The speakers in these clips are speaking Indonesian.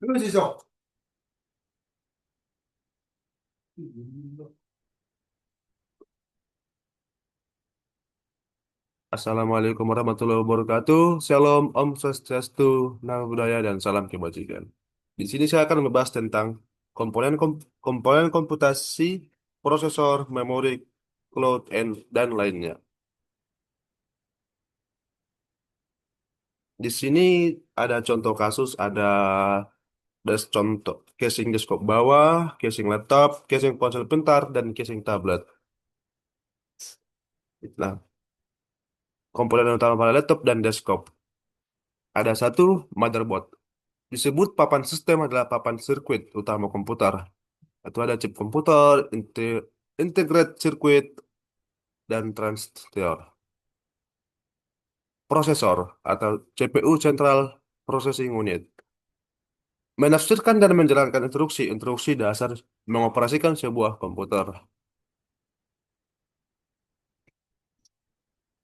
어디서? Assalamualaikum warahmatullahi wabarakatuh. Shalom, Om Swastiastu, Namo Buddhaya, dan salam kebajikan. Di sini saya akan membahas tentang komponen komputasi, prosesor, memori, cloud, dan lainnya. Di sini ada contoh kasus, contoh casing desktop bawah, casing laptop, casing ponsel pintar, dan casing tablet. Nah, komponen utama pada laptop dan desktop. Ada satu motherboard. Disebut papan sistem adalah papan sirkuit utama komputer. Itu ada chip komputer, integrate circuit, dan transistor. Prosesor atau CPU Central Processing Unit. Menafsirkan dan menjalankan instruksi dasar mengoperasikan sebuah komputer.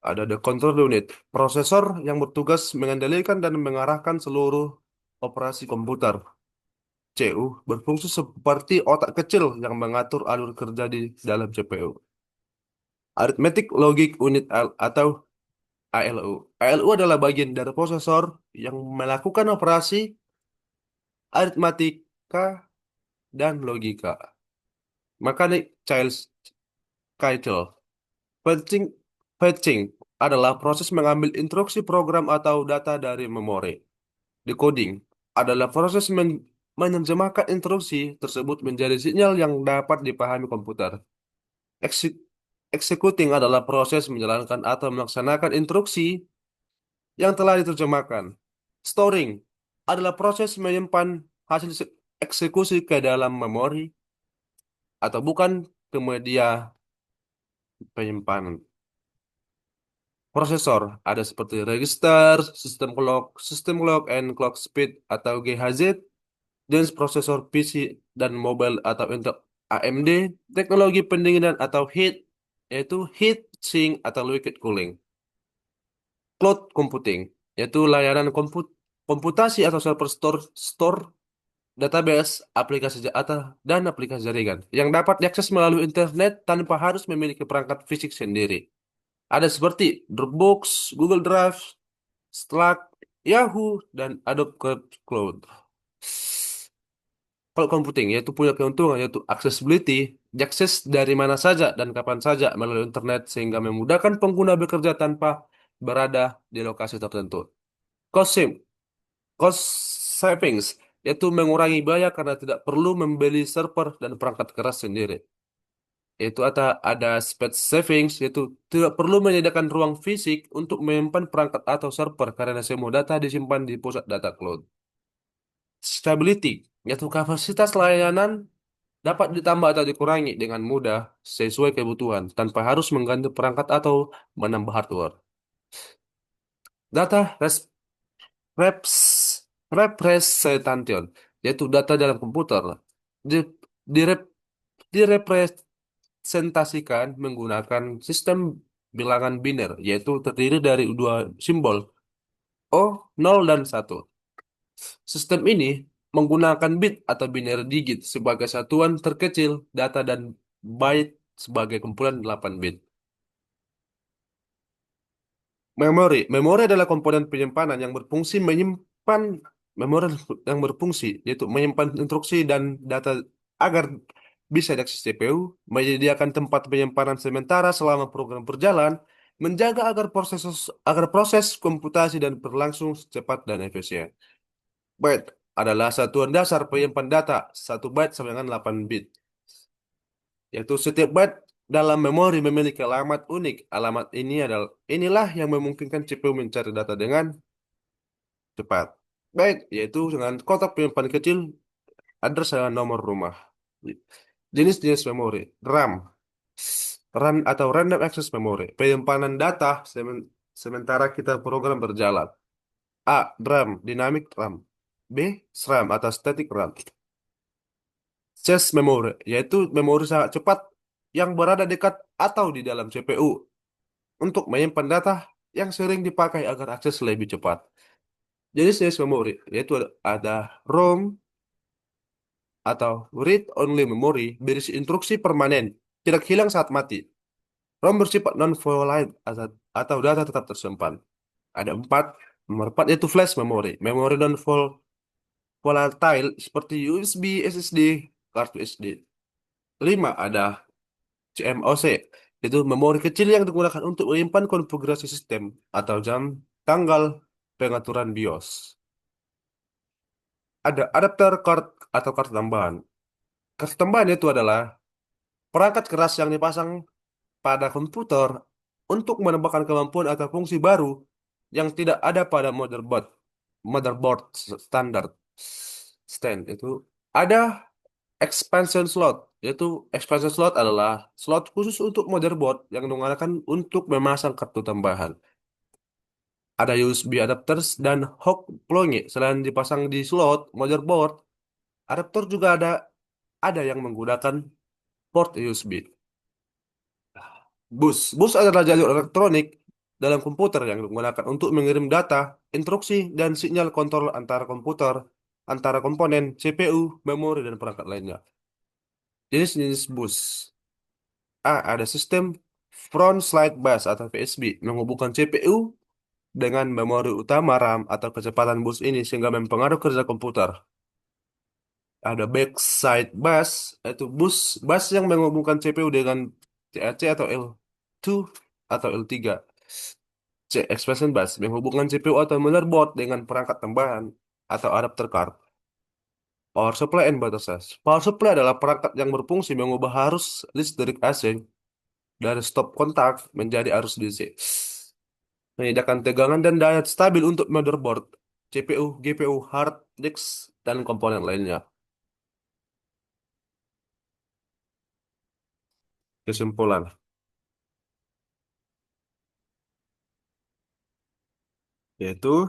Ada the control unit, prosesor yang bertugas mengendalikan dan mengarahkan seluruh operasi komputer. CU berfungsi seperti otak kecil yang mengatur alur kerja di dalam CPU. Arithmetic Logic Unit atau ALU. ALU adalah bagian dari prosesor yang melakukan operasi aritmatika dan logika. Mechanic Child's Keitel. Fetching, fetching adalah proses mengambil instruksi program atau data dari memori. Decoding adalah proses menerjemahkan instruksi tersebut menjadi sinyal yang dapat dipahami komputer. Exec- Executing adalah proses menjalankan atau melaksanakan instruksi yang telah diterjemahkan. Storing adalah proses menyimpan hasil eksekusi ke dalam memori atau bukan ke media penyimpanan. Prosesor ada seperti register, sistem clock and clock speed atau GHZ, jenis prosesor PC dan mobile atau untuk AMD, teknologi pendinginan atau yaitu heat sink atau liquid cooling. Cloud computing yaitu layanan komputasi atau server store database, aplikasi dan aplikasi jaringan yang dapat diakses melalui internet tanpa harus memiliki perangkat fisik sendiri. Ada seperti Dropbox, Google Drive, Slack, Yahoo, dan Adobe Cloud. Cloud computing yaitu punya keuntungan yaitu accessibility, diakses dari mana saja dan kapan saja melalui internet sehingga memudahkan pengguna bekerja tanpa berada di lokasi tertentu. Cost save- Cost savings yaitu mengurangi biaya karena tidak perlu membeli server dan perangkat keras sendiri. Yaitu ada space savings, yaitu tidak perlu menyediakan ruang fisik untuk menyimpan perangkat atau server karena semua data disimpan di pusat data cloud. Stability, yaitu kapasitas layanan dapat ditambah atau dikurangi dengan mudah sesuai kebutuhan tanpa harus mengganti perangkat atau menambah hardware. Data reps, representation, yaitu data dalam komputer, di, direp- direpresentasikan menggunakan sistem bilangan biner, yaitu terdiri dari dua simbol, O, 0 dan 1. Sistem ini menggunakan bit atau binary digit sebagai satuan terkecil data dan byte sebagai kumpulan 8 bit. Memori adalah komponen penyimpanan yang berfungsi menyimpan memori yang berfungsi yaitu menyimpan instruksi dan data agar bisa diakses CPU, menyediakan tempat penyimpanan sementara selama program berjalan, menjaga agar proses komputasi dan berlangsung cepat dan efisien. Byte adalah satuan dasar penyimpan data. Satu byte sama dengan 8 bit. Yaitu setiap byte dalam memori memiliki alamat unik. Inilah yang memungkinkan CPU mencari data dengan cepat. Baik, yaitu dengan kotak penyimpanan kecil, address dengan nomor rumah. Jenis-jenis memori, RAM, atau Random Access Memory, penyimpanan data sementara kita program berjalan. A. DRAM, Dynamic RAM. B. SRAM atau Static RAM. Cache Memory, yaitu memori sangat cepat yang berada dekat atau di dalam CPU untuk menyimpan data yang sering dipakai agar akses lebih cepat. Jenis-jenis memori, yaitu ada ROM, atau read-only memory berisi instruksi permanen, tidak hilang saat mati. ROM bersifat non-volatile atau data tetap tersimpan. Ada empat. Nomor empat yaitu flash memory. Memori non-volatile seperti USB, SSD, kartu SD. Lima, ada CMOC. Itu memori kecil yang digunakan untuk menyimpan konfigurasi sistem atau jam, tanggal, pengaturan BIOS. Ada adapter card atau kartu tambahan. Kartu tambahan itu adalah perangkat keras yang dipasang pada komputer untuk menambahkan kemampuan atau fungsi baru yang tidak ada pada motherboard standar. Stand itu ada expansion slot, yaitu expansion slot adalah slot khusus untuk motherboard yang digunakan untuk memasang kartu tambahan. Ada USB adapters dan hot plug. Selain dipasang di slot motherboard, adapter juga ada yang menggunakan port USB. Bus adalah jalur elektronik dalam komputer yang digunakan untuk mengirim data, instruksi, dan sinyal kontrol antara komponen CPU, memori, dan perangkat lainnya. Jenis-jenis bus. A. Ada sistem front slide bus atau PSB menghubungkan CPU dengan memori utama RAM atau kecepatan bus ini sehingga mempengaruhi kerja komputer. Ada backside bus, yaitu bus yang menghubungkan CPU dengan CAC atau L2 atau L3. C. Expansion bus menghubungkan CPU atau motherboard dengan perangkat tambahan atau adapter card. Power supply and batasas. Power supply adalah perangkat yang berfungsi mengubah arus listrik AC dari stop kontak menjadi arus DC. Menyediakan tegangan dan daya stabil untuk motherboard, CPU, GPU, hard disk, dan komponen lainnya. Kesimpulan, yaitu,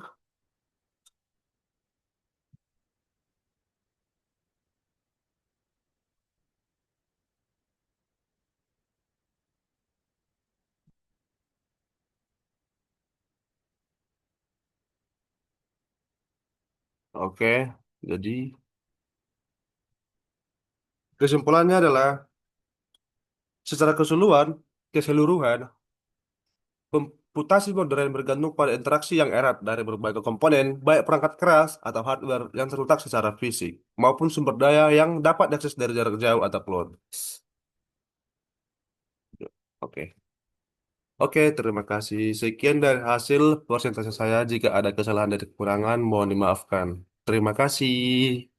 oke, jadi kesimpulannya adalah secara keseluruhan, komputasi modern bergantung pada interaksi yang erat dari berbagai komponen, baik perangkat keras atau hardware yang terletak secara fisik, maupun sumber daya yang dapat diakses dari jarak jauh atau cloud. Oke. Oke, terima kasih. Sekian dari hasil presentasi saya. Jika ada kesalahan dan kekurangan, mohon dimaafkan. Terima kasih.